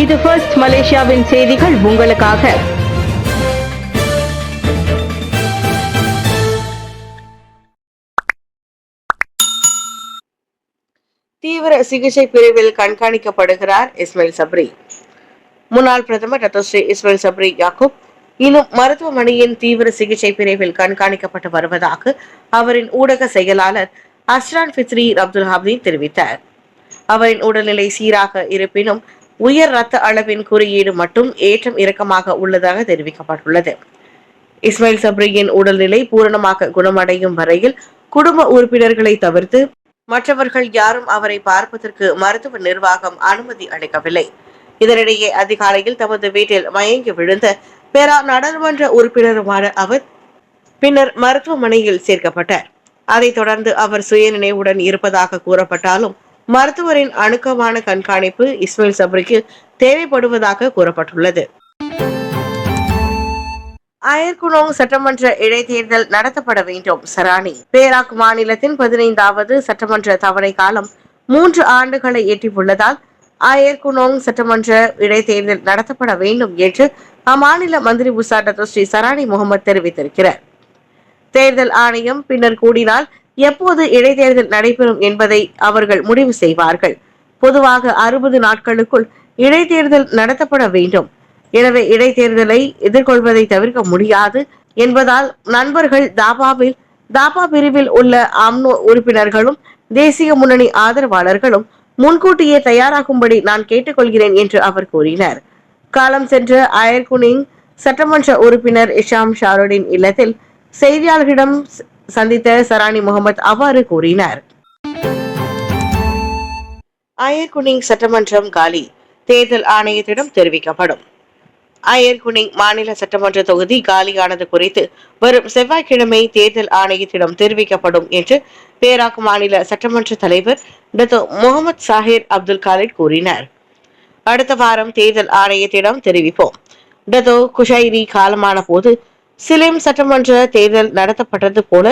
இது ஃபர்ஸ்ட் மலேசியாவின் செய்திகள் உங்களுக்காக. தீவிர சிகிச்சை பிரிவில் கண்காணிக்கப்படுகிறார் இஸ்மாயில் சப்ரி. முன்னாள் பிரதமர் டத்தோஸ்ரீ இஸ்மாயில் சப்ரி யாக்கூப் இன்னும் மருத்துவமனையின் தீவிர சிகிச்சை பிரிவில் கண்காணிக்கப்பட்டு வருவதாக அவரின் ஊடக செயலாளர் அஸ்ரான் ஃபித்ரி அப்துல் ஹமீத் தெரிவித்தார். அவரின் உடல்நிலை சீராக இருப்பினும் உயர் ரத்த அளவின் குறியீடு மட்டும் ஏற்றம் இறக்கமாக உள்ளதாக தெரிவிக்கப்பட்டுள்ளது. இஸ்மாயில் சப்ரியின் உடல்நிலை பூரணமாக குணமடையும் வரையில் குடும்ப உறுப்பினர்களை தவிர்த்து மற்றவர்கள் யாரும் அவரை பார்ப்பதற்கு மருத்துவ நிர்வாகம் அனுமதி அளிக்கவில்லை. இதனிடையே அதிகாலையில் தமது வீட்டில் மயங்கி விழுந்த பேரா நாடாளுமன்ற உறுப்பினருமான அவர் பின்னர் மருத்துவமனையில் சேர்க்கப்பட்டார். அதைத் தொடர்ந்து அவர் சுயநினைவுடன் இருப்பதாக கூறப்பட்டாலும் மருத்துவரின் அணுக்கமான கண்காணிப்பு இஸ்மாயில் சப்ரிக்கு தேவைப்படுவதாக கூறப்பட்டுள்ளது. அயர்குனோங் சட்டமன்ற இடைத்தேர்தல் நடத்தப்பட வேண்டும். சராணி பேராக் மாநிலத்தின் 15வது சட்டமன்ற தவணை காலம் 3 ஆண்டுகளை எட்டியுள்ளதால் அயர்குனோங் சட்டமன்ற இடைத்தேர்தல் நடத்தப்பட வேண்டும் என்று அம்மாநில மந்திரி புசா டத்தோஸ்ரீ சராணி முகமது தெரிவித்திருக்கிறார். தேர்தல் ஆணையம் பின்னர் கூடினால் எப்போது இடைத்தேர்தல் நடைபெறும் என்பதை அவர்கள் முடிவு செய்வார்கள். பொதுவாக 60 நாட்களுக்குள் இடைத்தேர்தல் நடத்தப்பட வேண்டும். எனவே இடைத்தேர்தலை எதிர்கொள்வதை தவிர்க்க முடியாது என்பதால் நண்பர்கள் தாபா பிரிவில் உள்ள அம்னோ உறுப்பினர்களும் தேசிய முன்னணி ஆதரவாளர்களும் முன்கூட்டியே தயாராகும்படி நான் கேட்டுக்கொள்கிறேன் என்று அவர் கூறினார். காலம் சென்ற அயர்குனிங் சட்டமன்ற உறுப்பினர் இஷாம் ஷாருடின் இல்லத்தில் செய்தியாளர்களிடம் சந்தித்த சராணி முகமது அவ்வாறு கூறினார். அயர்குனிங் சட்டமன்றம் காலி, தேர்தல் ஆணையத்திடம் தெரிவிக்கப்படும். அயர்குனிங் மாநில சட்டமன்ற தொகுதி காலியானது குறித்து வரும் செவ்வாய்க்கிழமை தேர்தல் ஆணையத்திடம் தெரிவிக்கப்படும் என்று பேராக் மாநில சட்டமன்ற தலைவர் Dato Mohamad Zahir Abdul Khalid கூறினார். அடுத்த வாரம் தேர்தல் ஆணையத்திடம் தெரிவிப்போம். டத்தோ குஷைரி காலமான போது சிலிம் சட்டமன்ற தேர்தல் நடத்தப்பட்டது போல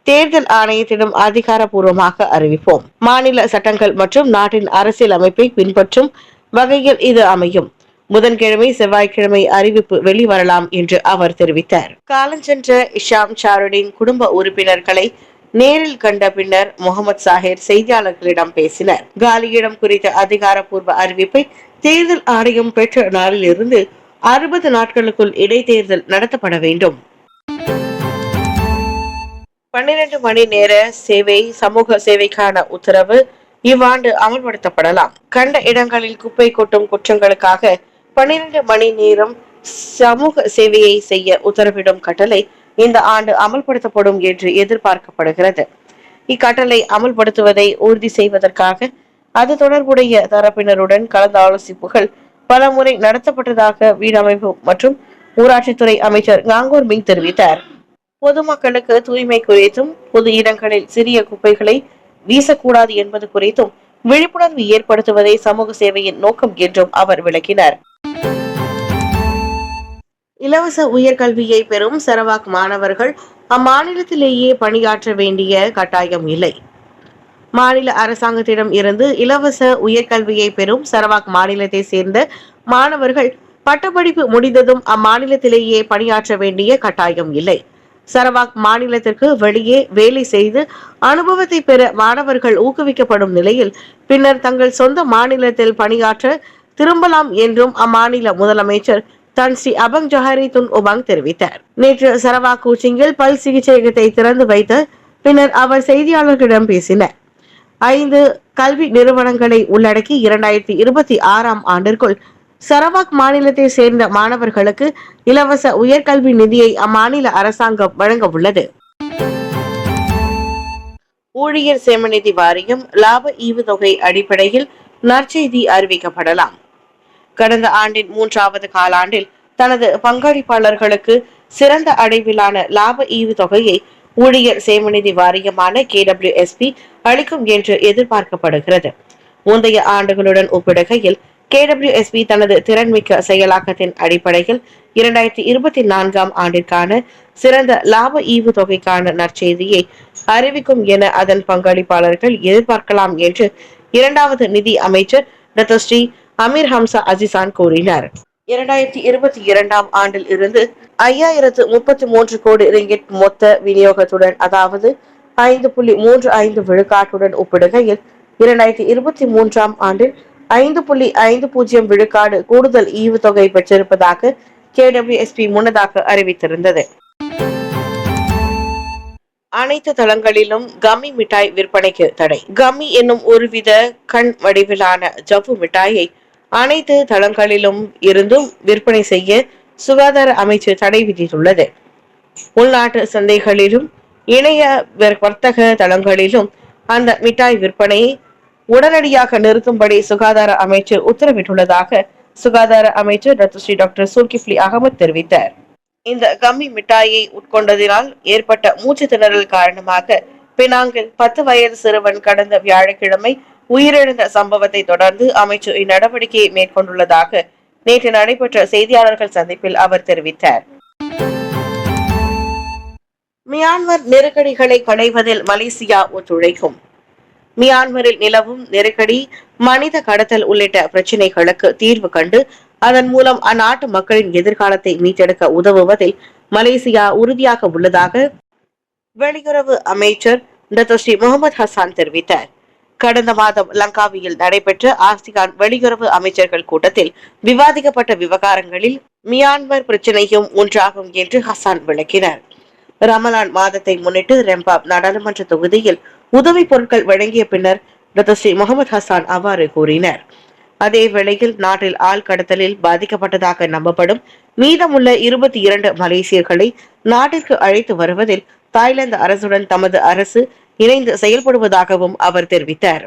தேர்தல் ஆணையத்திடம் அதிகாரப்பூர்வமாக அறிவிப்போம். மாநில சட்டங்கள் மற்றும் நாட்டின் அரசியல் அமைப்பை பின்பற்றும் வகையில் இது அமையும். புதன்கிழமை செவ்வாய்க்கிழமை அறிவிப்பு வெளிவரலாம் என்று அவர் தெரிவித்தார். காலஞ்சென்ற இஷாம் ஷாருடின் குடும்ப உறுப்பினர்களை நேரில் கண்ட பின்னர் முகமது சாஹிர் செய்தியாளர்களிடம் பேசினார். காலியிடம் குறித்த அதிகாரப்பூர்வ அறிவிப்பை தேர்தல் ஆணையம் பெற்ற நாளில் இருந்து 60 நாட்களுக்குள் இடைத்தேர்தல் நடத்தப்பட வேண்டும். 12 மணி நேர சேவை சமூக சேவைக்கான உத்தரவு இவ்வாண்டு அமல்படுத்தப்படலாம். கண்ட இடங்களில் குப்பை கொட்டும் குற்றங்களுக்காக 12 மணி நேரம் சமூக சேவையை செய்ய உத்தரவிடும் கட்டளை இந்த ஆண்டு அமல்படுத்தப்படும் என்று எதிர்பார்க்கப்படுகிறது. இக்கட்டளை அமல்படுத்துவதை உறுதி செய்வதற்காக அது தொடர்புடைய தரப்பினருடன் கலந்து ஆலோசிப்புகள் பல முறை நடத்தப்பட்டதாக வீடமைப்பு மற்றும் ஊராட்சித்துறை அமைச்சர் காங்கூர் மிங் தெரிவித்தார். பொதுமக்களுக்கு தூய்மை குறித்தும் பொது இடங்களில் சிறிய குப்பைகளை வீசக்கூடாது என்பது குறித்தும் விழிப்புணர்வு ஏற்படுத்துவதே சமூக சேவையின் நோக்கம் என்றும் அவர் விளக்கினார். இலவச உயர்கல்வியை பெறும் சரவாக் மாணவர்கள் அம்மாநிலத்திலேயே பணியாற்ற வேண்டிய கட்டாயம் இல்லை. மாநில அரசாங்கத்திடம் இருந்து இலவச உயர்கல்வியை பெறும் சரவாக் மாநிலத்தை சேர்ந்த மாணவர்கள் பட்டப்படிப்பு முடிந்ததும் அம்மாநிலத்திலேயே பணியாற்ற வேண்டிய கட்டாயம் இல்லை. சரவாக் மாநிலத்திற்கு வெளியே வேலை செய்து அனுபவத்தை பெற மாணவர்கள் ஊக்குவிக்கப்படும் நிலையில் பின்னர் தங்கள் சொந்த மாநிலத்தில் பணியாற்ற திரும்பலாம் என்றும் அம்மாநில முதலமைச்சர் தன் ஸ்ரீ அபங் ஜஹாரி துன் உபாங் தெரிவித்தார். நேற்று சரவாக் கூச்சிங்கில் பல் சிகிச்சையகத்தை திறந்து வைத்த பின்னர் அவர் செய்தியாளர்களிடம் பேசினார். 5 கல்வி நிறுவனங்களை உள்ளடக்கி 2026ஆம் ஆண்டிற்குள் சரவாக் மாநிலத்தை சேர்ந்த மாணவர்களுக்கு இலவச உயர்கல்வி நிதியை அம்மாநில அரசாங்கம் வழங்க உள்ளது. ஊழியர் சேமநிதி வாரியம் லாப ஈவுத்தொகை அடிப்படையில் நற்செய்தி அறிவிக்கப்படலாம். கடந்த ஆண்டின் 3வது காலாண்டில் தனது பங்களிப்பாளர்களுக்கு சிறந்த அடைவிலான லாப ஈவுத்தொகையை ஊழியர் சேமநிதி வாரியமான KWSP அளிக்கும் என்று எதிர்பார்க்கப்படுகிறது. முந்தைய ஆண்டுகளுடன் ஒப்பிடுகையில் KWSP தனது திறன்மிக்க செயலாக்கத்தின் அடிப்படையில் 2024ஆம் ஆண்டிற்கான சிறந்த லாப ஈவு தொகைக்கான நற்செய்தியை அறிவிக்கும் என அதன் பங்களிப்பாளர்கள் எதிர்பார்க்கலாம் என்று 2வது நிதி அமைச்சர் டத்தோஸ்ரீ அமீர் ஹம்சா அசிசான் கூறினார். 2022ஆம் ஆண்டில் இருந்து 5033 கோடி ரிங்கிட் மொத்த விநியோகத்துடன், அதாவது 5.35 விழுக்காட்டுடன் ஒப்பிடுகையில் 2023ஆம் ஆண்டில் 5.50 விழுக்காடு கூடுதல் ஈவுத்தொகை பெற்றிருப்பதாக KWSP முன்னதாக அறிவித்திருந்தது. அனைத்து தளங்களிலும் கம்மி மிட்டாய் விற்பனைக்கு தடை. கம்மி என்னும் ஒருவித கண் வடிவிலான ஜவ்வு மிட்டாயை அனைத்து தளங்களிலும் இருந்தும் விற்பனை செய்ய சுகாதார அமைச்சு தடை விதித்துள்ளது. உள்நாட்டு சந்தைகளிலும் இணைய வர்த்தக தளங்களிலும் அந்த மிட்டாய் விற்பனையை உடனடியாக நிறுத்தும்படி சுகாதார அமைச்சு உத்தரவிட்டுள்ளதாக சுகாதார அமைச்சர் டாக்டர் சுல்கிஃப்லி அகமது தெரிவித்தார். இந்த கம்மி மிட்டாயை உட்கொண்டதினால் ஏற்பட்ட மூச்சு திணறல் காரணமாக பினாங்கில் 10 வயது சிறுவன் கடந்த வியாழக்கிழமை உயிரிழந்த சம்பவத்தை தொடர்ந்து அமைச்சர் இந்நடவடிக்கையை மேற்கொண்டுள்ளதாக நேற்று நடைபெற்ற செய்தியாளர்கள் சந்திப்பில் அவர் தெரிவித்தார். மியான்மர் நெருக்கடிகளை களைவதில் மலேசியா ஒத்துழைக்கும். மியான்மரில் நிலவும் நெருக்கடி, மனித கடத்தல் உள்ளிட்ட பிரச்சினைகளுக்கு தீர்வு கண்டு அதன் மூலம் அந்நாட்டு மக்களின் எதிர்காலத்தை மீட்டெடுக்க உதவுவதில் மலேசியா உறுதியாக உள்ளதாக வெளியுறவு அமைச்சர் டத்தோஸ்ரீ முகமது ஹசான் தெரிவித்தார். கடந்த மாதம் லங்காவியில் நடைபெற்ற ஆசியான் வெளியுறவு அமைச்சர்கள் கூட்டத்தில் விவாதிக்கப்பட்ட விவகாரங்களில் மியான்மர் பிரச்சினையும் ஒன்றாகும் என்று ஹசான் விளக்கினார். ரமலான் மாதத்தை முன்னிட்டு ரெம்பாப் நாடாளுமன்ற தொகுதியில் உதவி பொருட்கள் வழங்கிய பின்னர் டத்தோஸ்ரீ முகமது ஹசான் அவ்வாறு கூறினார். அதே வேளையில் நாட்டில் ஆள் கடத்தலில் பாதிக்கப்பட்டதாக நம்பப்படும் மீதமுள்ள 22 மலேசியர்களை நாட்டிற்கு அழைத்து வருவதில் தாய்லாந்து அரசுடன் தமது அரசு இணைந்து செயல்படுவதாகவும் அவர் தெரிவித்தார்.